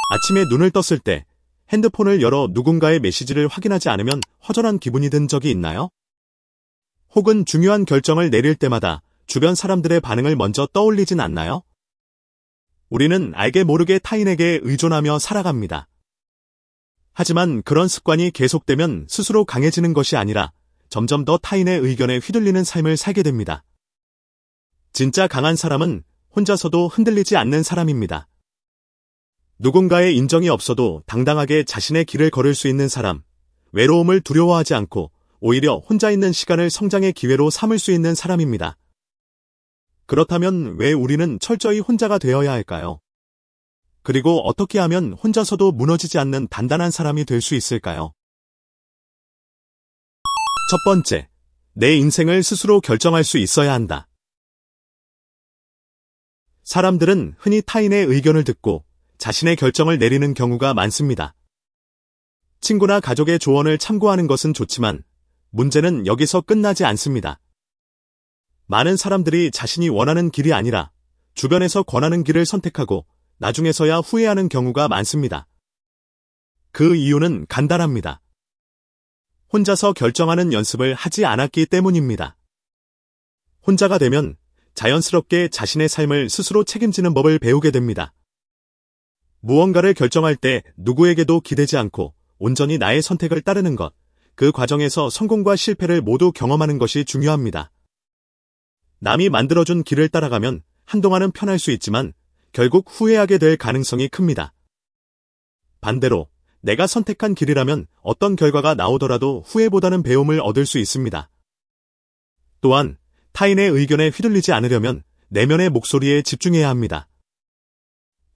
아침에 눈을 떴을 때 핸드폰을 열어 누군가의 메시지를 확인하지 않으면 허전한 기분이 든 적이 있나요? 혹은 중요한 결정을 내릴 때마다 주변 사람들의 반응을 먼저 떠올리진 않나요? 우리는 알게 모르게 타인에게 의존하며 살아갑니다. 하지만 그런 습관이 계속되면 스스로 강해지는 것이 아니라 점점 더 타인의 의견에 휘둘리는 삶을 살게 됩니다. 진짜 강한 사람은 혼자서도 흔들리지 않는 사람입니다. 누군가의 인정이 없어도 당당하게 자신의 길을 걸을 수 있는 사람, 외로움을 두려워하지 않고 오히려 혼자 있는 시간을 성장의 기회로 삼을 수 있는 사람입니다. 그렇다면 왜 우리는 철저히 혼자가 되어야 할까요? 그리고 어떻게 하면 혼자서도 무너지지 않는 단단한 사람이 될 수 있을까요? 첫 번째, 내 인생을 스스로 결정할 수 있어야 한다. 사람들은 흔히 타인의 의견을 듣고 자신의 결정을 내리는 경우가 많습니다. 친구나 가족의 조언을 참고하는 것은 좋지만 문제는 여기서 끝나지 않습니다. 많은 사람들이 자신이 원하는 길이 아니라 주변에서 권하는 길을 선택하고 나중에서야 후회하는 경우가 많습니다. 그 이유는 간단합니다. 혼자서 결정하는 연습을 하지 않았기 때문입니다. 혼자가 되면 자연스럽게 자신의 삶을 스스로 책임지는 법을 배우게 됩니다. 무언가를 결정할 때 누구에게도 기대지 않고 온전히 나의 선택을 따르는 것, 그 과정에서 성공과 실패를 모두 경험하는 것이 중요합니다. 남이 만들어준 길을 따라가면 한동안은 편할 수 있지만 결국 후회하게 될 가능성이 큽니다. 반대로 내가 선택한 길이라면 어떤 결과가 나오더라도 후회보다는 배움을 얻을 수 있습니다. 또한 타인의 의견에 휘둘리지 않으려면 내면의 목소리에 집중해야 합니다.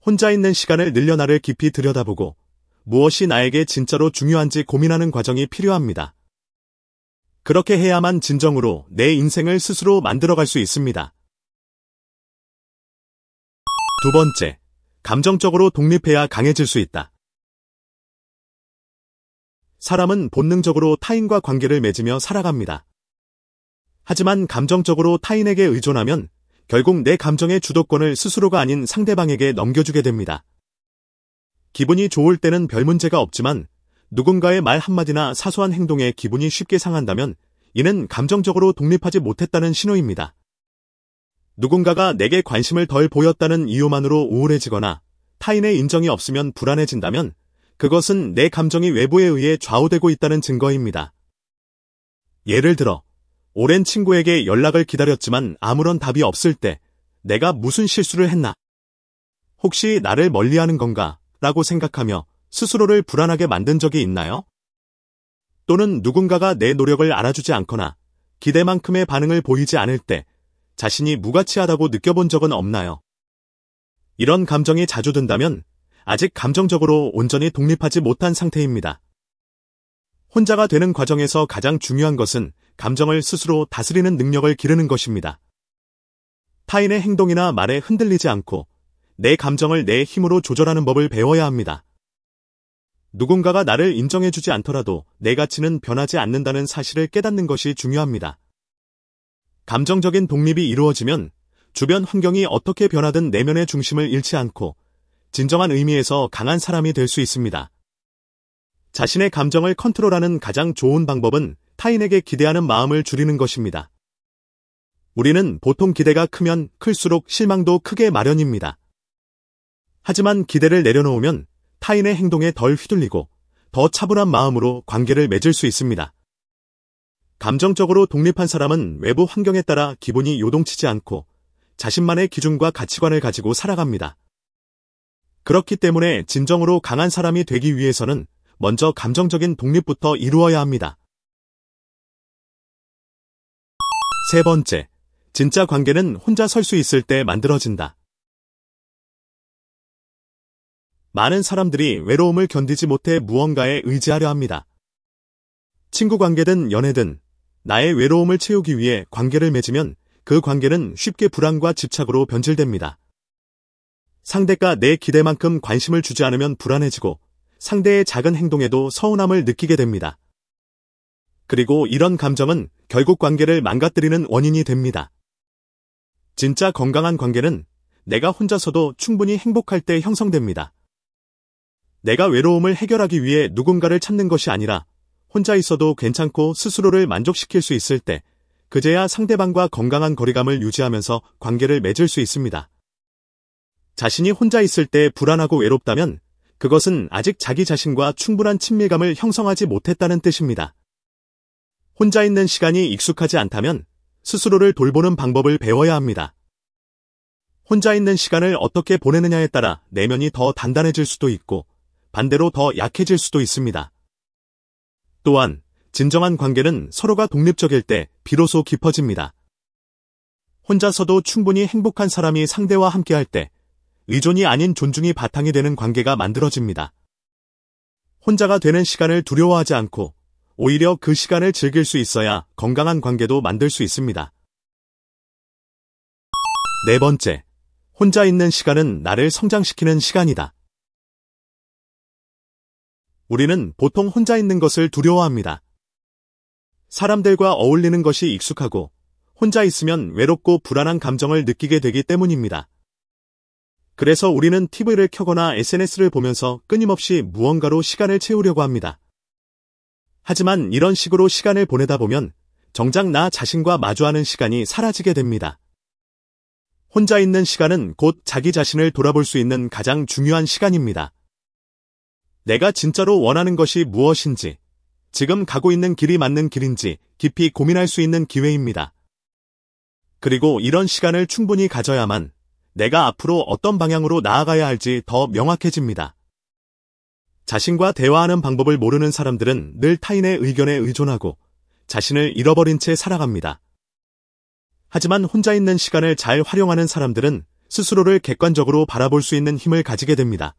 혼자 있는 시간을 늘려 나를 깊이 들여다보고 무엇이 나에게 진짜로 중요한지 고민하는 과정이 필요합니다. 그렇게 해야만 진정으로 내 인생을 스스로 만들어갈 수 있습니다. 두 번째, 감정적으로 독립해야 강해질 수 있다. 사람은 본능적으로 타인과 관계를 맺으며 살아갑니다. 하지만 감정적으로 타인에게 의존하면 결국 내 감정의 주도권을 스스로가 아닌 상대방에게 넘겨주게 됩니다. 기분이 좋을 때는 별 문제가 없지만 누군가의 말 한마디나 사소한 행동에 기분이 쉽게 상한다면 이는 감정적으로 독립하지 못했다는 신호입니다. 누군가가 내게 관심을 덜 보였다는 이유만으로 우울해지거나 타인의 인정이 없으면 불안해진다면 그것은 내 감정이 외부에 의해 좌우되고 있다는 증거입니다. 예를 들어 오랜 친구에게 연락을 기다렸지만 아무런 답이 없을 때 내가 무슨 실수를 했나? 혹시 나를 멀리하는 건가? 라고 생각하며 스스로를 불안하게 만든 적이 있나요? 또는 누군가가 내 노력을 알아주지 않거나 기대만큼의 반응을 보이지 않을 때 자신이 무가치하다고 느껴본 적은 없나요? 이런 감정이 자주 든다면 아직 감정적으로 온전히 독립하지 못한 상태입니다. 혼자가 되는 과정에서 가장 중요한 것은 감정을 스스로 다스리는 능력을 기르는 것입니다. 타인의 행동이나 말에 흔들리지 않고 내 감정을 내 힘으로 조절하는 법을 배워야 합니다. 누군가가 나를 인정해주지 않더라도 내 가치는 변하지 않는다는 사실을 깨닫는 것이 중요합니다. 감정적인 독립이 이루어지면 주변 환경이 어떻게 변하든 내면의 중심을 잃지 않고 진정한 의미에서 강한 사람이 될 수 있습니다. 자신의 감정을 컨트롤하는 가장 좋은 방법은 타인에게 기대하는 마음을 줄이는 것입니다. 우리는 보통 기대가 크면 클수록 실망도 크게 마련입니다. 하지만 기대를 내려놓으면 타인의 행동에 덜 휘둘리고 더 차분한 마음으로 관계를 맺을 수 있습니다. 감정적으로 독립한 사람은 외부 환경에 따라 기분이 요동치지 않고 자신만의 기준과 가치관을 가지고 살아갑니다. 그렇기 때문에 진정으로 강한 사람이 되기 위해서는 먼저 감정적인 독립부터 이루어야 합니다. 세 번째, 진짜 관계는 혼자 설 수 있을 때 만들어진다. 많은 사람들이 외로움을 견디지 못해 무언가에 의지하려 합니다. 친구 관계든 연애든 나의 외로움을 채우기 위해 관계를 맺으면 그 관계는 쉽게 불안과 집착으로 변질됩니다. 상대가 내 기대만큼 관심을 주지 않으면 불안해지고 상대의 작은 행동에도 서운함을 느끼게 됩니다. 그리고 이런 감정은 결국 관계를 망가뜨리는 원인이 됩니다. 진짜 건강한 관계는 내가 혼자서도 충분히 행복할 때 형성됩니다. 내가 외로움을 해결하기 위해 누군가를 찾는 것이 아니라 혼자 있어도 괜찮고 스스로를 만족시킬 수 있을 때 그제야 상대방과 건강한 거리감을 유지하면서 관계를 맺을 수 있습니다. 자신이 혼자 있을 때 불안하고 외롭다면 그것은 아직 자기 자신과 충분한 친밀감을 형성하지 못했다는 뜻입니다. 혼자 있는 시간이 익숙하지 않다면 스스로를 돌보는 방법을 배워야 합니다. 혼자 있는 시간을 어떻게 보내느냐에 따라 내면이 더 단단해질 수도 있고 반대로 더 약해질 수도 있습니다. 또한 진정한 관계는 서로가 독립적일 때 비로소 깊어집니다. 혼자서도 충분히 행복한 사람이 상대와 함께할 때 의존이 아닌 존중이 바탕이 되는 관계가 만들어집니다. 혼자가 되는 시간을 두려워하지 않고 오히려 그 시간을 즐길 수 있어야 건강한 관계도 만들 수 있습니다. 네 번째, 혼자 있는 시간은 나를 성장시키는 시간이다. 우리는 보통 혼자 있는 것을 두려워합니다. 사람들과 어울리는 것이 익숙하고 혼자 있으면 외롭고 불안한 감정을 느끼게 되기 때문입니다. 그래서 우리는 TV를 켜거나 SNS를 보면서 끊임없이 무언가로 시간을 채우려고 합니다. 하지만 이런 식으로 시간을 보내다 보면 정작 나 자신과 마주하는 시간이 사라지게 됩니다. 혼자 있는 시간은 곧 자기 자신을 돌아볼 수 있는 가장 중요한 시간입니다. 내가 진짜로 원하는 것이 무엇인지, 지금 가고 있는 길이 맞는 길인지 깊이 고민할 수 있는 기회입니다. 그리고 이런 시간을 충분히 가져야만 내가 앞으로 어떤 방향으로 나아가야 할지 더 명확해집니다. 자신과 대화하는 방법을 모르는 사람들은 늘 타인의 의견에 의존하고 자신을 잃어버린 채 살아갑니다. 하지만 혼자 있는 시간을 잘 활용하는 사람들은 스스로를 객관적으로 바라볼 수 있는 힘을 가지게 됩니다.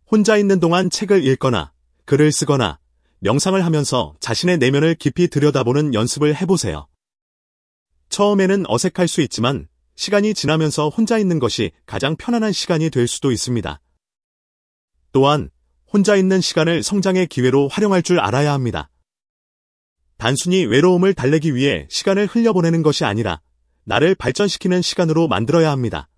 혼자 있는 동안 책을 읽거나 글을 쓰거나 명상을 하면서 자신의 내면을 깊이 들여다보는 연습을 해보세요. 처음에는 어색할 수 있지만 시간이 지나면서 혼자 있는 것이 가장 편안한 시간이 될 수도 있습니다. 또한 혼자 있는 시간을 성장의 기회로 활용할 줄 알아야 합니다. 단순히 외로움을 달래기 위해 시간을 흘려보내는 것이 아니라 나를 발전시키는 시간으로 만들어야 합니다.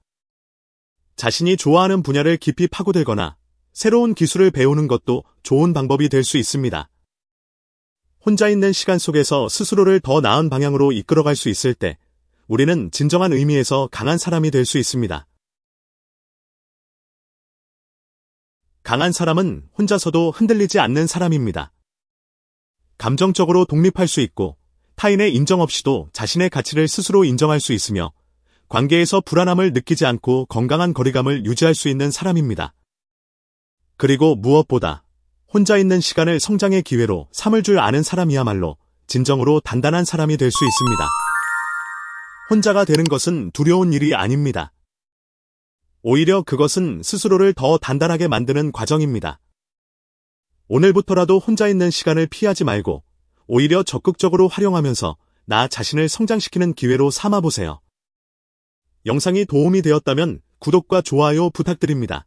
자신이 좋아하는 분야를 깊이 파고들거나 새로운 기술을 배우는 것도 좋은 방법이 될 수 있습니다. 혼자 있는 시간 속에서 스스로를 더 나은 방향으로 이끌어갈 수 있을 때 우리는 진정한 의미에서 강한 사람이 될 수 있습니다. 강한 사람은 혼자서도 흔들리지 않는 사람입니다. 감정적으로 독립할 수 있고 타인의 인정 없이도 자신의 가치를 스스로 인정할 수 있으며 관계에서 불안함을 느끼지 않고 건강한 거리감을 유지할 수 있는 사람입니다. 그리고 무엇보다 혼자 있는 시간을 성장의 기회로 삼을 줄 아는 사람이야말로 진정으로 단단한 사람이 될 수 있습니다. 혼자가 되는 것은 두려운 일이 아닙니다. 오히려 그것은 스스로를 더 단단하게 만드는 과정입니다. 오늘부터라도 혼자 있는 시간을 피하지 말고 오히려 적극적으로 활용하면서 나 자신을 성장시키는 기회로 삼아보세요. 영상이 도움이 되었다면 구독과 좋아요 부탁드립니다.